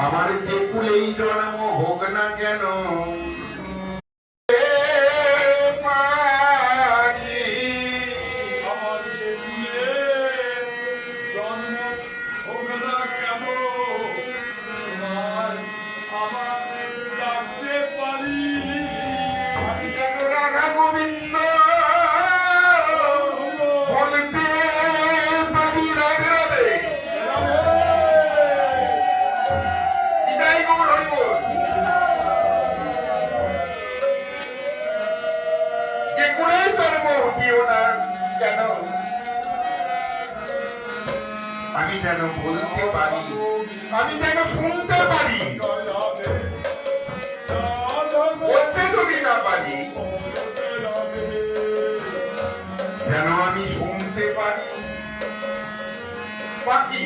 আমার যে কুলেই জন্ম হোক না কেন আমি যেন বলতে পারি, আমি যেন শুনতে পারি, বলতে যদি না পারি যেন আমি শুনতে পারি। বাকি